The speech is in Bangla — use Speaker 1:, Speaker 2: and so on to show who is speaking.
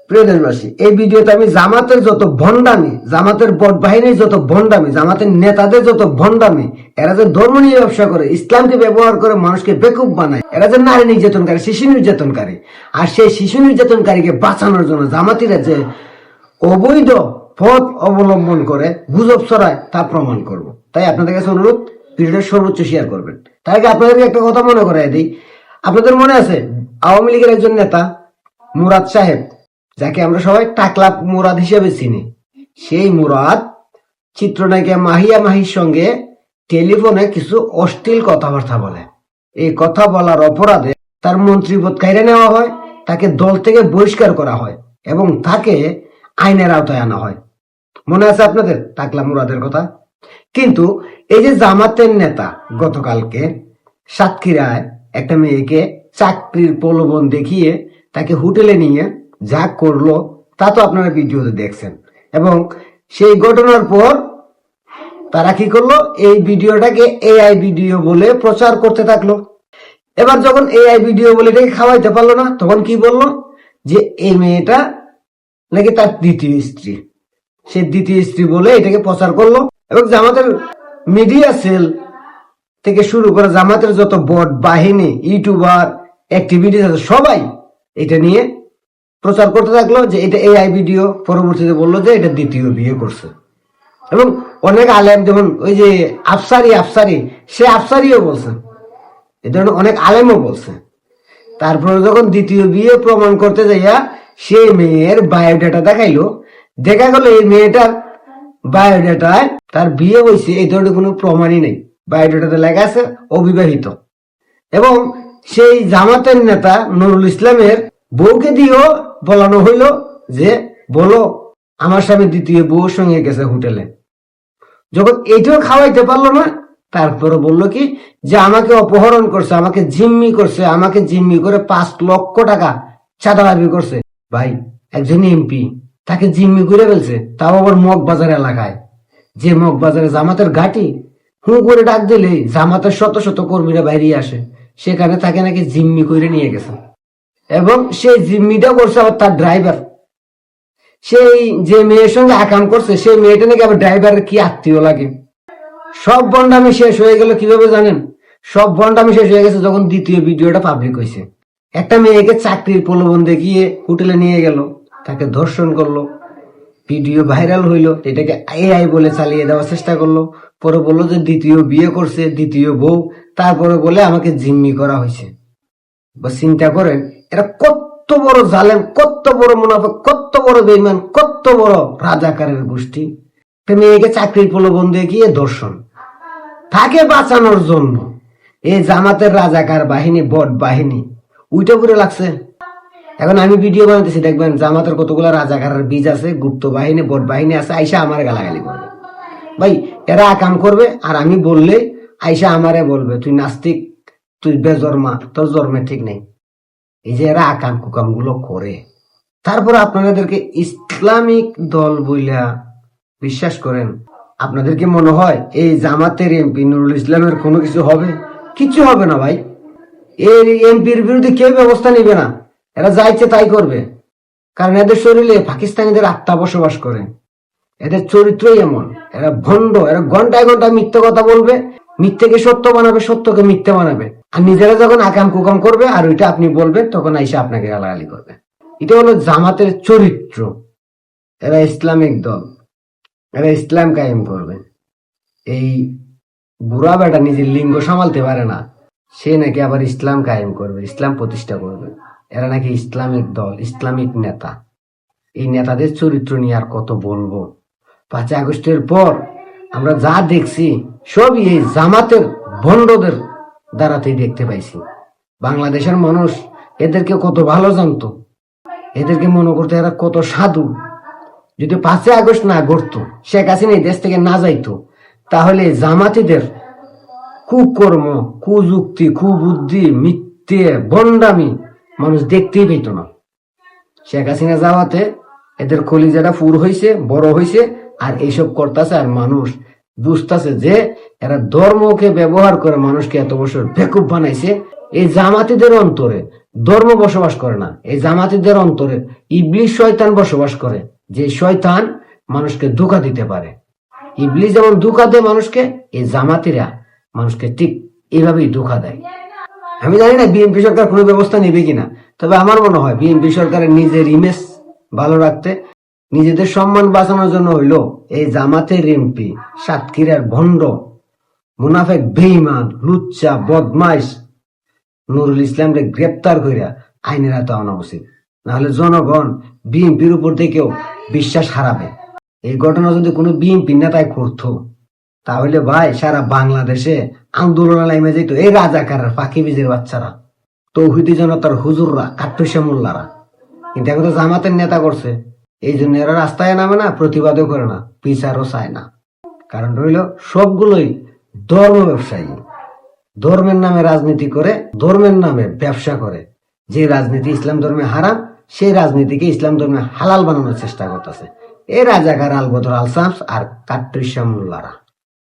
Speaker 1: প্রিয় দেশবাসী, এই ভিডিওতে আমি জামাতের যত ভণ্ডামি, জামাতের বট বাহিনীর যত ভণ্ডামি, জামাতের নেতাদের যত ভণ্ডামি, এরা যে ধর্ম নিয়ে ব্যবসা করে, ইসলামকে ব্যবহার করে মানুষকে বেকুব বানায়, এরা যে নারী নির্যাতনকারী, শিশু নির্যাতনকারী, আর সেই শিশু নির্যাতনকারীকে বাঁচানোর জন্য জামাতিরা যে অবৈধ পথ অবলম্বন করে গুজব ছড়ায় তা প্রমাণ করব। তাই আপনাদের কাছে অনুরোধ, ভিডিওটা সর্বোচ্চ শেয়ার করবেন। তার আগে আপনাদেরকে একটা কথা মনে করাই দিই। আপনাদের মনে আছে আওয়ামী লীগের একজন নেতা মুরাদ সাহেব, যাকে আমরা সবাই টাকলা মুরাদ হিসেবে চিনি, সেই মুরাদ চিত্রনায়িকা মাহিয়া মাহির সঙ্গে টেলিফোনে কিছু অশ্লীল কথাবার্তা বলে। এই কথা বলার অপরাধে তার মন্ত্রীপদ কাইরে নেওয়া হয়, তাকে দল থেকে বহিষ্কার করা হয় এবং তাকে আইনের আওতায় আনা হয়। মনে আছে আপনাদের টাকলা মুরাদের কথা? কিন্তু এই যে জামাতের নেতা গতকালকে সাতক্ষীরায় একটা মেয়েকে চাকরির প্রলোভন দেখিয়ে তাকে হোটেলে নিয়ে যা করলো তা তো আপনারা ভিডিওতে দেখছেন, এবং সেই ঘটনার পর তারা কি করলো, এই ভিডিওটাকে এআই ভিডিও বলে প্রচার করতে থাকলো। এবার যখন এআই ভিডিও বলে এটাকে খাওয়াইতে পারলো না, তখন কি বললো যে এই মেয়েটা নাকি তার দ্বিতীয় স্ত্রী, সে দ্বিতীয় স্ত্রী বলে এটাকে প্রচার করলো। এবং জামাতের মিডিয়া সেল থেকে শুরু করে জামাতের যত বট বাহিনী, ইউটিউবার, অ্যাক্টিভিটিস আছে, সবাই এটা নিয়ে প্রচার করতে থাকলো যে এটা এআই ভিডিও। পরবর্তীতে বললো যে এটা দ্বিতীয় বিয়ে করছে। এবং অনেক আলেম, যেমন ওই যে আফসারি, সে আফসারিও বলছে, এই ধরনের অনেক আলেমও বলছে। তারপরে যখন দ্বিতীয় বিয়ে প্রমাণ করতে যাইয়া সেই মেয়ের বায়োডাটা দেখাইলো, দেখা গেল এই মেয়েটার বায়োডাটায় তার বিয়ে হয়েছে এই ধরনের কোনো প্রমাণই নেই। বায়োডাটাতে লেখা আছে অবিবাহিত। এবং সেই জামাতের নেতা নুরুল ইসলামের বউকে দিয়েও বলানো হইল যে বলো আমার স্বামী দ্বিতীয় বউর সঙ্গে গেছে হোটেলে। যখন এটাও খাওয়াইতে পারলো না, তারপরে বললো কি যে আমাকে অপহরণ করছে, আমাকে জিম্মি করছে, আমাকে জিম্মি করে 5 লক্ষ টাকা চাঁদা দাবি করছে। ভাই, একজন এমপি তাকে জিম্মি করে ফেলছে, তাও আবার মগবাজার এলাকায়, যে মগবাজারে জামাতের ঘাঁটি। হু করে ডাক দিলে জামাতের শত শত কর্মীরা বাইরে আসে, সেখানে তাকে নাকি জিম্মি করে নিয়ে গেছে। এবং সেই জিম্মিটা করছে আবার তার ড্রাইভার। সেই যে মেয়ের সঙ্গে আকাম করছে সেই মেয়েটা নাকি আবার ড্রাইভারের কি আত্মীয় লাগে। সব বন্ডামি শেষ হয়ে গেল কিভাবে জানেন? সব বন্ডামি শেষ হয়ে গেছে যখন দ্বিতীয় ভিডিওটা পাবলিক হয়েছে। একটা মেয়েকে চাকরির প্রলোভন দেখিয়ে হোটেলে নিয়ে গেল, তাকে ধর্ষণ করলো, ভিডিও ভাইরাল হইলো, এটাকে এআই বলে চালিয়ে দেওয়ার চেষ্টা করলো। পরে বললো যে দ্বিতীয় বিয়ে করছে, দ্বিতীয় বউ। তারপরে বলে আমাকে জিম্মি করা হয়েছে। বা চিন্তা করেন এরা কত বড় জালেম, কত বড় মুনাফিক, কত বড় বেঈমান, কত বড় রাজাকারের গোষ্ঠী। মেয়েকে চাকরির প্রলোভন দেখিয়ে ধর্ষণ, তাকে বাঁচানোর জন্য এই জামাতের রাজাকার বাহিনী, বট বাহিনী উইটা করে লাগছে। এখন আমি ভিডিও বানাতেছি, দেখবেন জামাতের কতগুলো রাজাকারের বীজ আছে, গুপ্ত বাহিনী, বট বাহিনী আছে, আইসা আমার গালাগালি করবে। ভাই, এরা কাম করবে, আর আমি বললে আইসা আমারে বলবে তুই নাস্তিক, তুই বেজন্মা, তোর জন্মে ঠিক নেই। এই যে এরা আকাম কুকাম গুলো করে, তারপরে আপনাদেরকে ইসলামিক দল বইলা বিশ্বাস করেন। আপনাদের কি মনে হয় এই জামাতের এমপি নুরুল ইসলামের কোনো কিছু হবে? কিছু হবে না ভাই। এই এমপির বিরুদ্ধে কেউ ব্যবস্থা নিবে না, এরা যা ইচ্ছে তাই করবে। কারণ এদের শরীরে পাকিস্তানিদের আত্মা বসবাস করে, এদের চরিত্রই এমন। এরা ভণ্ড, এরা ঘন্টায় ঘন্টায় মিথ্যে কথা বলবে, মিথ্যেকে সত্য বানাবে, সত্যকে মিথ্যে বানাবে। আর নিজেরা যখন আকাম কুকাম করবে আর ওইটা আপনি বলবেন, তখন আইসা আপনাকে গালাগালি করবে। এটা হলো জামাতের চরিত্র। এরা ইসলামিক দল, এরা ইসলাম কায়েম করবে। এই বুড়া বেটা নিজের লিঙ্গ সামালতে পারে না, সে নাকি আবার ইসলাম কায়েম করবে, ইসলাম প্রতিষ্ঠা করবে। এরা নাকি ইসলামিক দল, ইসলামিক নেতা। এই নেতাদের চরিত্র নিয়ে আর কত বলবো। 5 আগস্টের পর আমরা যা দেখছি সবই এই জামাতের ভণ্ডদের দ্বারাতেই দেখতে পাইছি। বাংলাদেশের মানুষ এদেরকে কত ভালো জানতো, এদেরকে মনে করতো এরা কত সাধু। যদি 5 আগস্ট না ঘটতো, শেখ হাসিনা এই দেশ থেকে না যাইতো, তাহলে জামাতিদের কুকর্ম, কুযুক্তি, কুবুদ্ধি, মিথ্যে, ভণ্ডামি মানুষ দেখতেই পেত না। শেখ হাসিনা যাওয়াতে এদের কলিজাটা ফুর হয়েছে, বড় হয়েছে, আর এইসব করতেছে। আর মানুষ বুঝতেছে যে এরা ধর্মকে ব্যবহার করে মানুষকে এত বছর বেকুব বানাইছে, এই জামাতিদের অন্তরে ধর্ম বসবাস করে না, এই জামাতিদের অন্তরে ইবলিস শয়তান বসবাস করে, যে শয়তান মানুষকে ধোঁকা দিতে পারে। ইবলিস যেমন ধোঁকা দেয় মানুষকে, এই জামাতিরা মানুষকে ঠিক এইভাবেই ধোঁকা দেয়। আমি জানি না বিএনপি সরকার কোনো ব্যবস্থা নেবে কিনা, তবে আমার মনে হয় বিএনপি সরকারের নিজের ইমেজ ভালো রাখতে, নিজেদের সম্মান বাঁচানোর জন্য হইলো এই জামাতের এমপি সাতক্ষীরার ভণ্ড মুনাফেক বেঈমান লুচ্চা বদমাইশ নুরুল ইসলামকে গ্রেপ্তার কইরা আইনের হাতে আনা উচিত। নাহলে জনগণ বিএনপির উপর থেকেও বিশ্বাস হারাবে। এই ঘটনা যদি কোনো বিএনপি নেতায় করতো, তাহলে ভাই সারা বাংলাদেশে আন্দোলন লাইমে যেত এই রাজাকারের ফাঁকিবিজের বাচ্চারা, তৌহিদি জনতার হুজুররা, কাট্টুসা মোল্লারা। কিন্তু এখন তো জামাতের নেতা করছে, এই জন্য এরা রাস্তায় নামে না, প্রতিবাদও করে না, বিচারও চায় না। কারণ রইল সবগুলোই ধর্ম ব্যবসায়ী, ধর্মের নামে রাজনীতি করে, ধর্মের নামে ব্যবসা করে। যে রাজনীতি ইসলাম ধর্মে হারাম, সেই রাজনীতিকে ইসলাম ধর্মে হালাল বানানোর চেষ্টা করতেছে এই রাজাকার আলবদর আলসামস আর কাট্টুসা মোল্লারা।